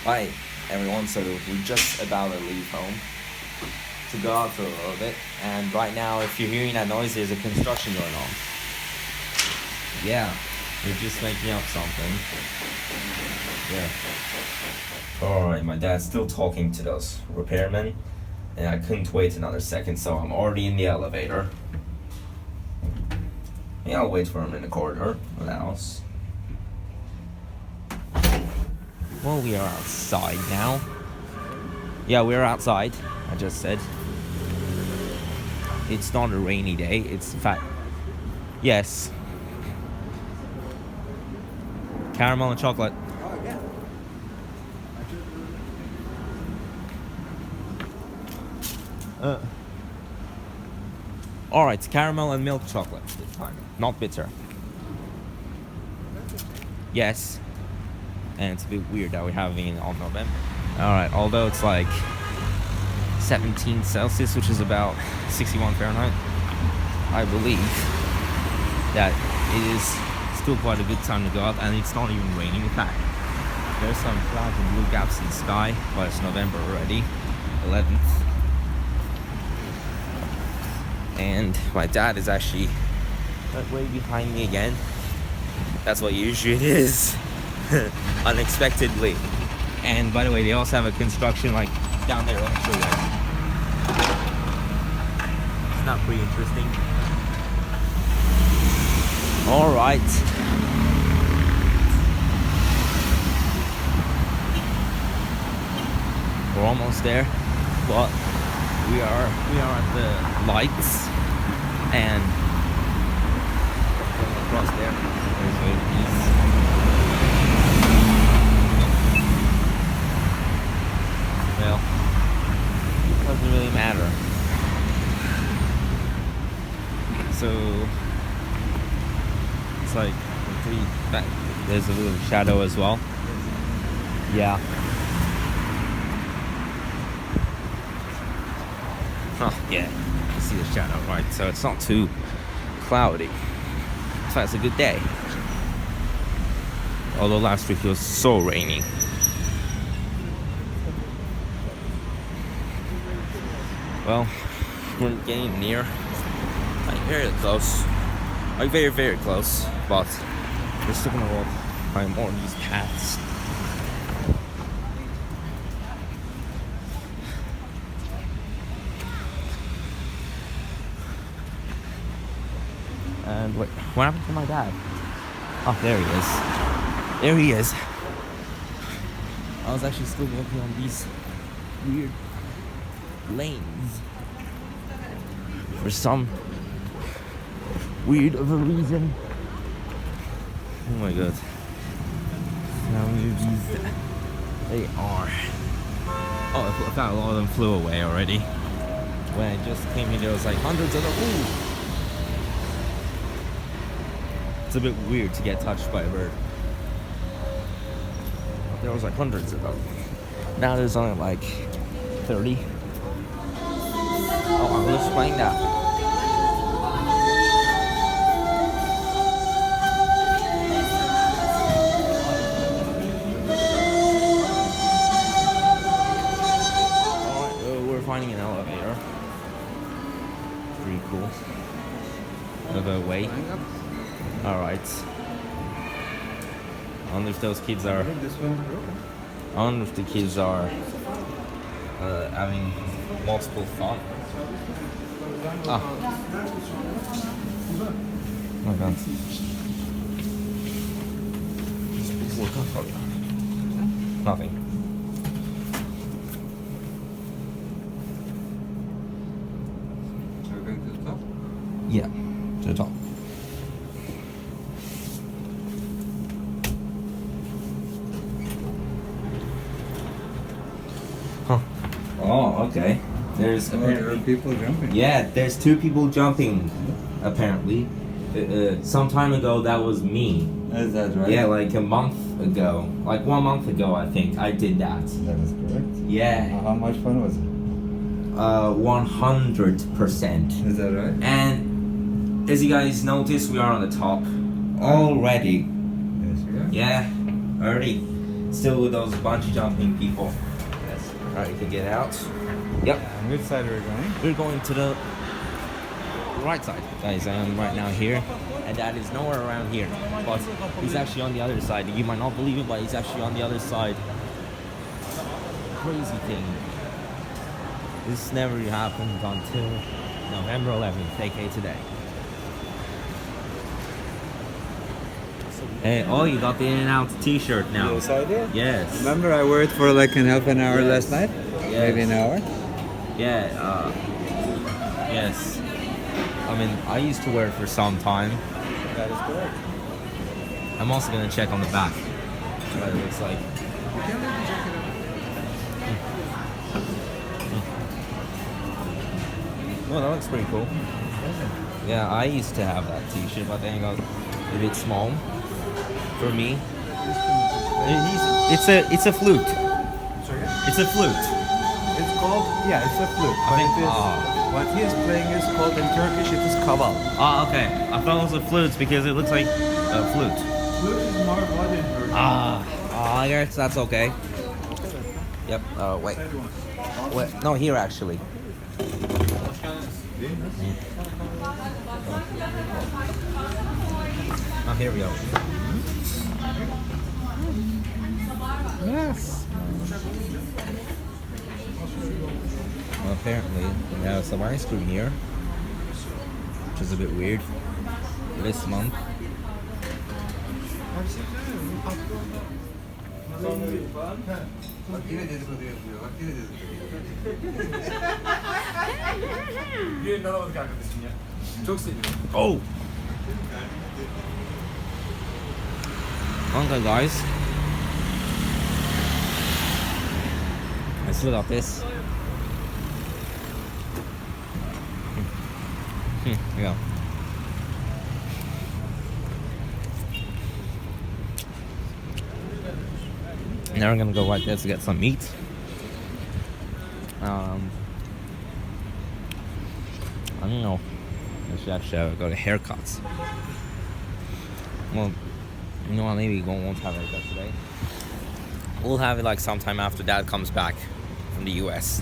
Hi, everyone. So we're just about to leave home to go out for a little bit. And right now, if you're hearing that noise, there's a construction going on. Yeah, we're just making up something. Yeah. Alright, my dad's still talking to those repairmen. And I couldn't wait another second, so I'm already in the elevator. Yeah, I'll wait for him in the corridor of the house. Well, we are outside now. Yeah, we're outside, I just said. It's not a rainy day, it's in fact... Yes. Caramel and chocolate. Oh, yeah. Alright, it's caramel and milk chocolate this time. Not bitter. Yes. And it's a bit weird that we're having it on November. Alright, although it's like 17 Celsius, which is about 61 Fahrenheit, I believe that it is still quite a good time to go out, and it's not even raining. In fact, there's some clouds and blue gaps in the sky, but it's November already, 11th. And my dad is actually way behind me again. That's what usually it is. Unexpectedly. And by the way, they also have a construction like down there actually. It's not pretty interesting. Alright. We're almost there, but we are at the lights, and across there there's a piece. Well, it doesn't really matter. So it's like there's a little shadow as well. Yeah. Oh, yeah, you see the shadow, right? So it's not too cloudy. So it's a good day. Although last week it was so rainy. Well, we're getting near. Like very close. Like very, very close. But we're still gonna walk by more of these paths. And wait, what happened to my dad? Oh, there he is. There he is. I was actually still walking on these weird lanes for some weird of a reason. Oh my god. How many of these they are? Oh, I thought a lot of them flew away already. When I just came in, there was like hundreds of them. Ooh. It's a bit weird to get touched by a bird. There was like hundreds of them. Now there's only like 30. Oh, I'm just playing that. Alright, we're finding an elevator. Pretty cool. Of a way. Alright. I wonder if those kids are... I wonder if the kids are having multiple fun. Ah. Oh my god. Nothing. Are we going to the top? Yeah, to the top. Huh. Oh, okay. There's There are people jumping. Yeah, there's two people jumping, apparently. Some time ago, that was me. Is that right? Yeah, like a month ago. Like 1 month ago, I think. I did that. That is correct. Yeah. How much fun was it? 100%. Is that right? And as you guys notice, we are on the top already. Yes, we are. Yeah, already. Still with those bungee jumping people. Alright, you can get out. Yep. On which side are we going? We're going to the right side. Guys, I am right now here. And Dad is nowhere around here. But he's actually on the other side. You might not believe it, but he's actually on the other side. Crazy thing. This never happened until November 11th, aka today. Hey, oh, you got the In-N-Out t-shirt now. Yes, I did. Yes. Remember I wore it for like an half an hour Yes. last night? Yes. Maybe an hour? Yeah, yes. I mean, I used to wear it for some time. That is correct. I'm also gonna check on the back what it looks like. Well, that looks pretty cool. Yeah, I used to have that t-shirt, but then it got a bit small for me. It's a flute. Sorry? It's a flute. It's called, yeah, it's a flute. I think. What he is playing is called in Turkish, it is kaval. Oh, okay. I thought it was a flute because it looks like a flute. Flute is more modern version. I guess that's okay. Yep. Wait. Wait. No, here actually. Oh, here we go. Yes. Well, apparently we have some ice cream here, which is a bit weird. This month. Birini alamadık arkadaşım ya. Çok seviyorum. Oh. Okay, guys. I still got this. Here we go. Now we're gonna go right there to get some meat. I don't know. I should actually go to haircuts. Well, you know what? Maybe we won't have a haircut today. We'll have it like sometime after Dad comes back from the US.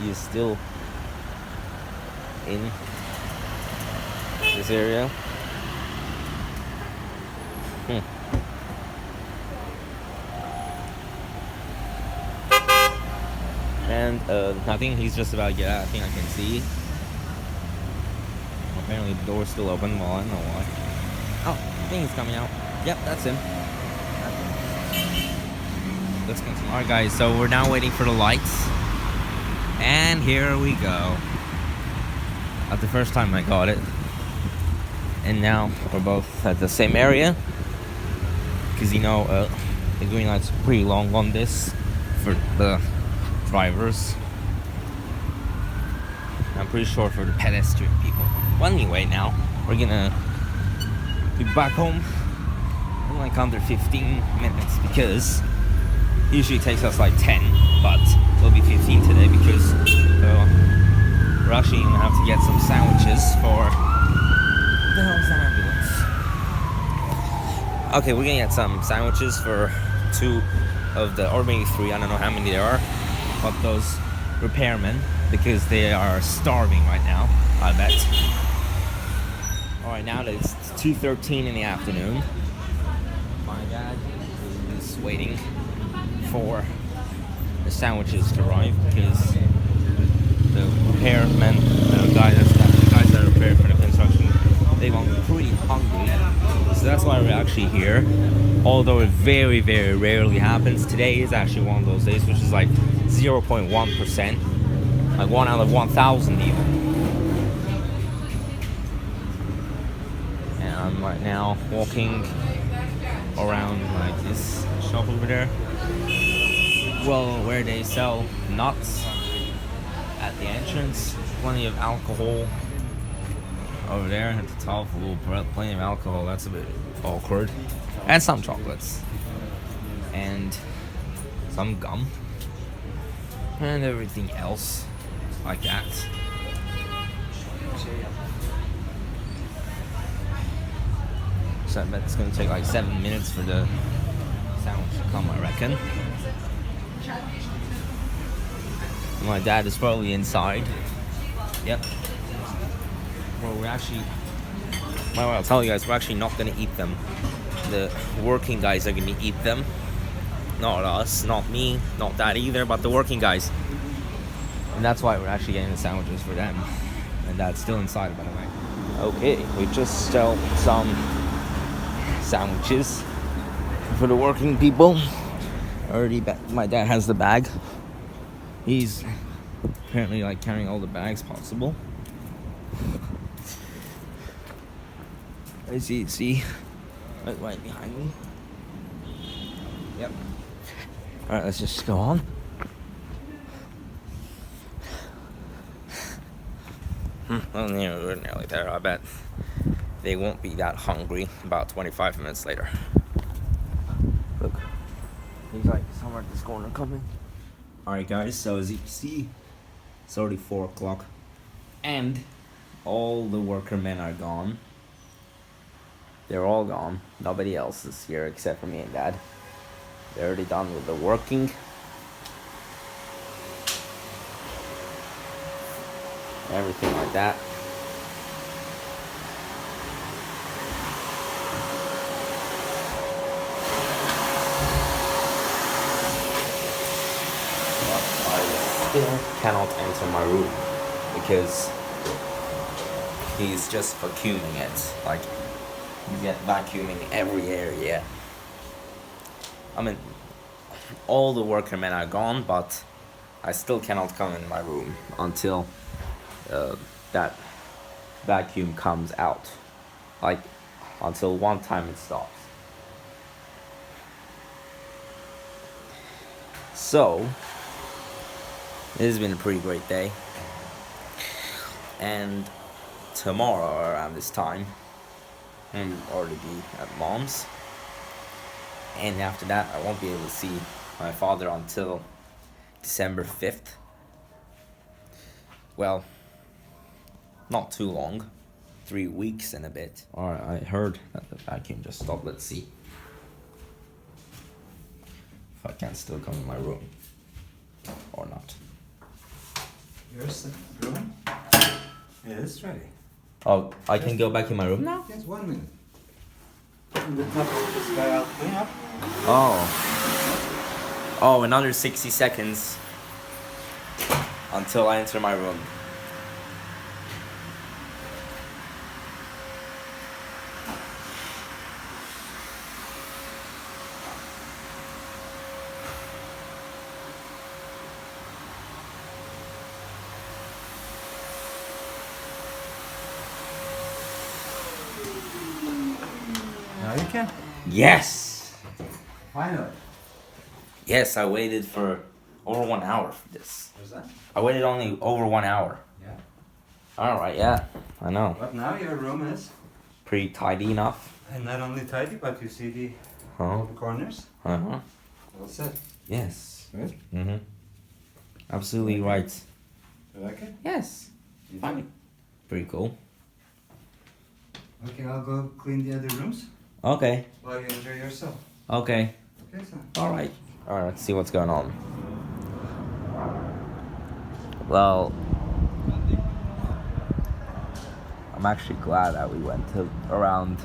He is still in this area. And nothing, he's just about to get out. I think I can see. Apparently the door's still open. Well, I don't know why. Oh, I think he's coming out. Yep, that's him. Let's continue. Alright guys, so we're now waiting for the lights. And here we go. Not the first time I got it. And now we're both at the same area. Because you know, the green light's pretty long on this for the drivers. I'm pretty sure for the pedestrian people. Well, anyway, now we're gonna be back home in like under 15 minutes because usually it takes us like 10, but it'll be 15 today because we're actually gonna have to get some sandwiches for the hell's that ambulance. Okay, we're gonna get some sandwiches for 2 of the, or maybe 3, I don't know how many there are, but those repairmen, because they are starving right now, I bet. Alright, now that it's 2:13 in the afternoon, my dad is waiting for the sandwiches to arrive because the repairmen, the guys that are prepared for the construction, they've been pretty hungry. So that's why we're actually here. Although it very, very rarely happens, today is actually one of those days, which is like 0.1%, like 1 out of 1,000 even. And I'm right now walking around like this shop over there. Well, where they sell nuts at the entrance. Plenty of alcohol over there at the top. Plenty of alcohol. That's a bit awkward. And some chocolates. And some gum. And everything else like that. So I bet it's gonna take like 7 minutes for the sandwich to come, I reckon. My dad is probably inside. Yep. Well, I'll tell you guys, we're actually not gonna eat them. The working guys are gonna eat them. Not us, not me, not Dad either, but the working guys. And that's why we're actually getting the sandwiches for them. And Dad's still inside, by the way. Okay, we just stole some sandwiches for the working people. My dad has the bag. He's apparently like carrying all the bags possible. I see, right behind me. Yep. All right, let's just go on. Well, we're nearly there. I bet they won't be that hungry about 25 minutes later. Look, he's like somewhere at this corner coming. All right, guys. So as you can see, it's already 4 o'clock, and all the worker men are gone. They're all gone. Nobody else is here except for me and Dad. They're already done with the working. Everything like that. But I still cannot enter my room because he's just vacuuming it. Like, you get vacuuming every area. I mean, all the worker men are gone, but I still cannot come in my room until that vacuum comes out. Like, until one time it stops. So, it has been a pretty great day. And tomorrow around this time, I'll already be at Mom's. And after that, I won't be able to see my father until December 5th. Well, not too long. 3 weeks and a bit. Alright, I heard that the vacuum just stopped. Let's see if I can still come in my room or not. Here's the room. Yeah, it's ready. Oh, I can go back in my room now? Just 1 minute. From the top of this guy, I'll clean up. Oh, another 60 seconds until I enter my room. Now you can. Yes! Finally. Yes, I waited for over 1 hour for this. What's that? I waited only over 1 hour. Yeah. Alright, yeah, I know. But now your room is, Pretty tidy enough. and not only tidy, but you see the Huh? all the corners. Uh-huh. All set. Yes. Good. Mm-hmm. Absolutely right. You like it? Yes. You Fine. Pretty cool. do? Okay, I'll go clean the other rooms Okay. while you enjoy yourself. Okay. Okay, son. Alright. Alright, let's see what's going on. Well, I'm actually glad that we went to around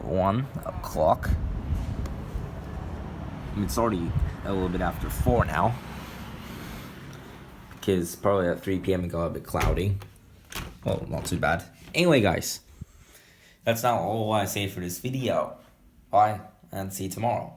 1 o'clock. I mean, it's already a little bit after 4 now. Because probably at 3 p.m. it got a bit cloudy. Well, not too bad. Anyway, guys, that's now all I say for this video. Bye, and see you tomorrow.